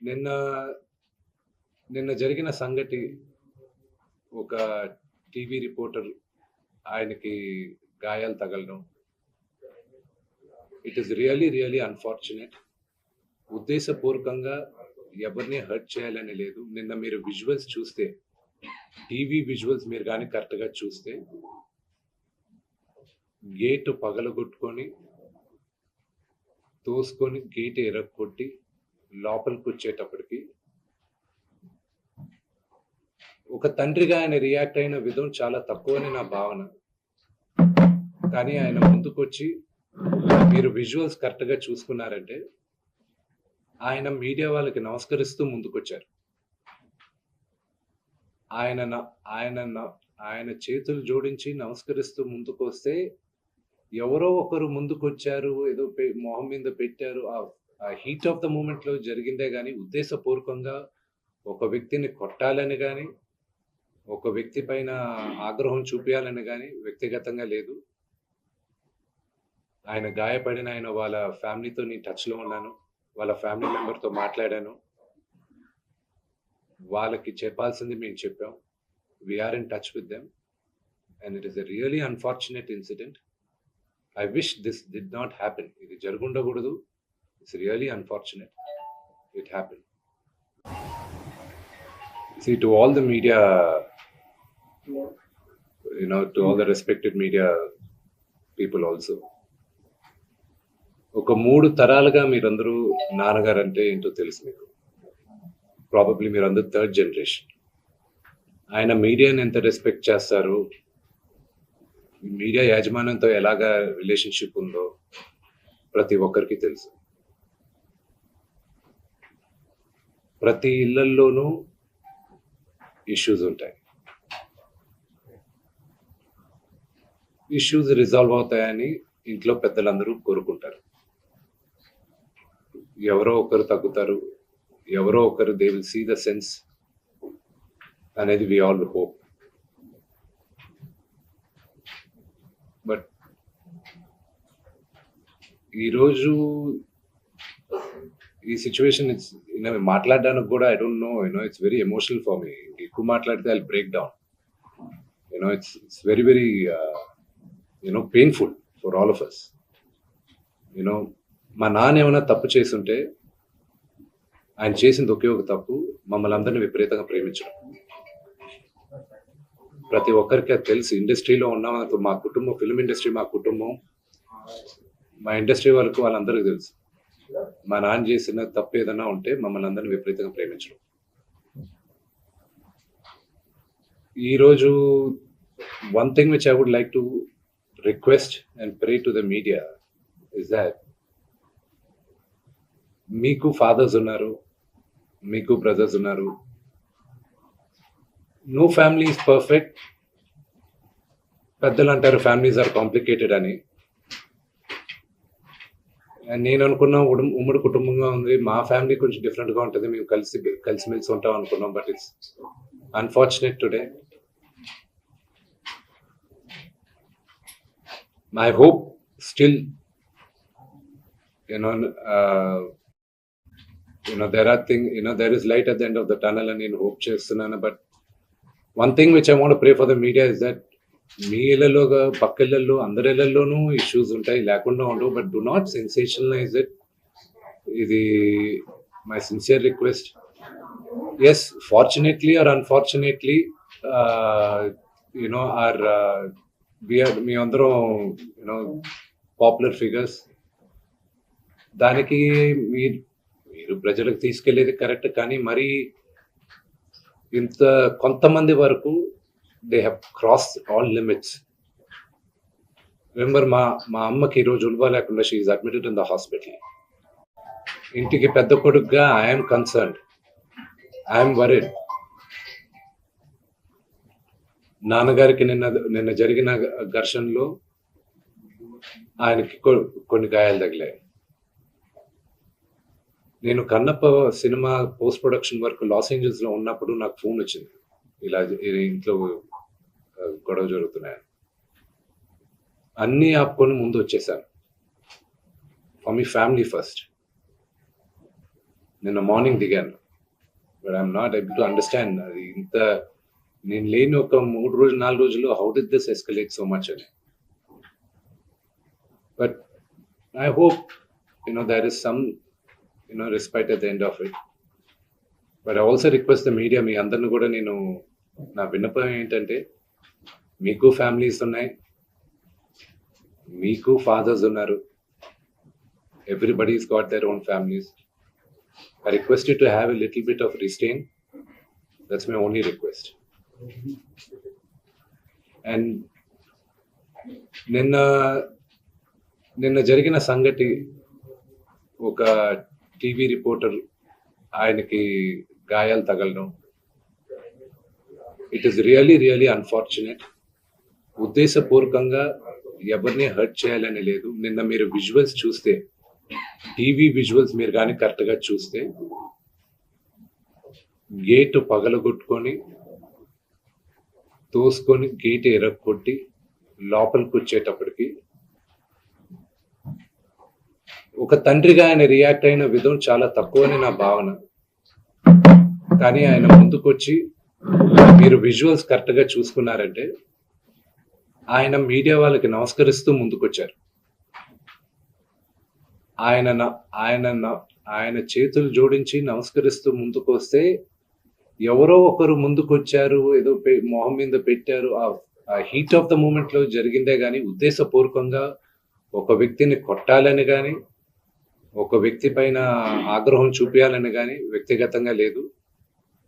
నిన్న నిన్న జరిగిన సంగతి ఒక టీవీ రిపోర్టర్ ఆయనకి గాయాలు తగలడం. It is really unfortunate. ఉద్దేశపూర్వకంగా ఎవరిని హర్ట్ చేయాలని లేదు. నిన్న మీరు విజువల్స్ చూస్తే, టీవీ విజువల్స్ మీరు కానీ కరెక్ట్గా చూస్తే, గేటు పగలగొట్టుకొని తోసుకొని గేటు ఎరగొట్టి లోపలికి వచ్చేటప్పటికి ఒక తండ్రిగా ఆయన రియాక్ట్ అయిన విధం చాలా తక్కువని నా భావన. కానీ ఆయన ముందుకొచ్చి మీరు విజువల్స్ కరెక్ట్గా చూసుకున్నారంటే ఆయన మీడియా వాళ్ళకి నమస్కరిస్తూ ముందుకొచ్చారు. ఆయన చేతులు జోడించి నమస్కరిస్తూ ముందుకు వస్తే ఎవరో ఒకరు ముందుకొచ్చారు, ఏదో మొహం మీద పెట్టారు. ఆ హీట్ ఆఫ్ ద మూమెంట్ లో జరిగిందే కానీ ఉద్దేశపూర్వకంగా ఒక వ్యక్తిని కొట్టాలని కానీ ఒక వ్యక్తి పైన ఆగ్రహం చూపించాలని కానీ వ్యక్తిగతంగా లేదు. ఆయన గాయపడిన ఆయన వాళ్ళ ఫ్యామిలీతో నేను టచ్లో ఉన్నాను, వాళ్ళ ఫ్యామిలీ మెంబర్తో మాట్లాడాను. వాళ్ళకి చెప్పాల్సింది మేము చెప్పాం. We are in touch with them and it is a really unfortunate incident. I wish this did not happen. ఇది జరుగుండకూడదు. It's really unfortunate. It happen. See, to all the media, to all the respected media people also, ఒక 3 తరాలుగా మీరందరూ నాన్నగారు అంటే ఏంటో తెలుసు మీకు. ప్రాబబ్లీ మీరందరూ 3rd జనరేషన్. ఆయన మీడియాని ఎంత రెస్పెక్ట్ చేస్తారు, మీడియా యాజమాన్యంతో ఎలాగా రిలేషన్షిప్ ఉందో ప్రతి ఒక్కరికి తెలుసు. ప్రతి ఇళ్లల్లోనూ ఇష్యూస్ ఉంటాయి. ఇష్యూస్ రిజాల్వ్ అవుతాయని ఇంట్లో పెద్దలందరూ కోరుకుంటారు. ఎవరో ఒకరు తగ్గుతారు, ఎవరో ఒకరు they will see the sense అనేది వి ఆల్ హోప్. బట్ ఈరోజు ఈ సిచ్యువేషన్ మాట్లాడడానికి కూడా I don't know, it's very emotional for me. ఎక్కువ మాట్లాడితే I break down. It's very painful for all of us. మా నాన్న ఏమైనా తప్పు చేస్తుంటే ఆయన చేసింది ఒకే ఒక తప్పు, మమ్మల్ని అందరినీ విపరీతంగా ప్రేమించడం. ప్రతి ఒక్కరికి అది తెలుసు. ఇండస్ట్రీలో ఉన్నాం, మా కుటుంబం, ఫిల్మ్ ఇండస్ట్రీ మా కుటుంబం, మా ఇండస్ట్రీ వరకు వాళ్ళందరికీ తెలుసు. మా నాన్న చేసిన తప్పు ఏదైనా ఉంటే మమ్మల్ని అందరినీ విపరీతంగా ప్రేమించడం. ఈరోజు one thing which I would like to request and pray to the media is that మీకు ఫాదర్స్ ఉన్నారు, మీకు బ్రదర్స్ ఉన్నారు. No family is perfect. పెద్దలు అంటారు ఫ్యామిలీస్ ఆర్ కాంప్లికేటెడ్ అని. నేను అనుకున్నా ఉమ్మడి కుటుంబంగా ఉంది, మా ఫ్యామిలీ కొంచెం డిఫరెంట్గా ఉంటుంది, మేము కలిసిమెలిసి ఉంటాం అనుకున్నాం. But it's unfortunate today. I hope still there is light at the end of the tunnel అని నేను హోప్ చేస్తున్నాను. But one thing which I want pray for the media is that మీ ఇళ్లలో, పక్క ఇళ్లలో, అందరి ఇళ్లలోనూ ఇష్యూస్ ఉంటాయి, లేకుండా ఉండవు. But do not sensationalize it. ఇది my sincere request. Yes, fortunately or unfortunately మీ అందరం పాపులర్ ఫిగర్స్. దానికి మీరు ప్రజలకు తీసుకెళ్లేది కరెక్ట్, కానీ మరి ఇంత కొంతమంది వరకు they have crossed all limits. Remember, మా అమ్మకి ఈరోజు ఉల్వా లేకుండా she is admitted in the hospital. ఇంటికి పెద్ద కొడుకుగా ఐఎమ్ కన్సర్న్డ్, ఐఎమ్ వరీడ్. నాన్నగారికి నిన్న జరిగిన ఘర్షణలో ఆయనకి కొన్ని గాయాలు తగిలాయి. నేను Kannappa cinema post production work Los Angeles లో ఉన్నప్పుడు నాకు ఫోన్ వచ్చింది, ఇలా ఇంట్లో గొడవ జరుగుతున్నాయని. అన్నీ ఆపుకొని ముందు వచ్చేసాను. For me family first. నిన్న మార్నింగ్ దిగాను. But I'm not able to understand అది ఇంత నేను లేని ఒక 3 రోజులు 4 రోజుల్లో how did this escalate so much అని. But I hope there is some respite at the end of it. But I also request the media, మీ అందరిని కూడా నేను నా విన్నపం ఏంటంటే, మీకు ఫ్యామిలీస్ ఉన్నాయి, మీకు ఫాదర్స్ ఉన్నారు, everybody's got their own families. I request you to have a little bit of restraint. That's my only request. And నిన్న జరిగిన సంగతి, ఒక టీవీ రిపోర్టర్ ఆయనకి గాయాలు తగలడం, ఇట్ ఈస్ రియలీ అన్ఫార్చునేట్. ఉద్దేశపూర్వకంగా ఎవరిని హర్ట్ చేయాలని లేదు. నిన్న మీరు విజువల్స్ చూస్తే, టీవీ విజువల్స్ మీరు కానీ కరెక్ట్గా చూస్తే, గేటు పగలగొట్టుకొని తోసుకొని గేట్ ఎరగొట్టి లోపలికి వచ్చేటప్పటికి ఒక తండ్రిగా ఆయన రియాక్ట్ అయిన విధం చాలా తక్కువని నా భావన. కానీ ఆయన ముందుకొచ్చి, మీరు విజువల్స్ కరెక్ట్గా చూసుకున్నారంటే, ఆయన మీడియా వాళ్ళకి నమస్కరిస్తూ ముందుకొచ్చారు. ఆయన చేతులు జోడించి నమస్కరిస్తూ ముందుకు వస్తే, ఎవరో ఒకరు ముందుకొచ్చారు, ఏదో మొహం మీద పెట్టారు, ఆ హీట్ ఆఫ్ ద మూమెంట్ లో జరిగిందే కానీ ఉద్దేశపూర్వకంగా ఒక వ్యక్తిని కొట్టాలని కానీ, ఒక వ్యక్తి పైన ఆగ్రహం చూపించాలని కానీ వ్యక్తిగతంగా లేదు.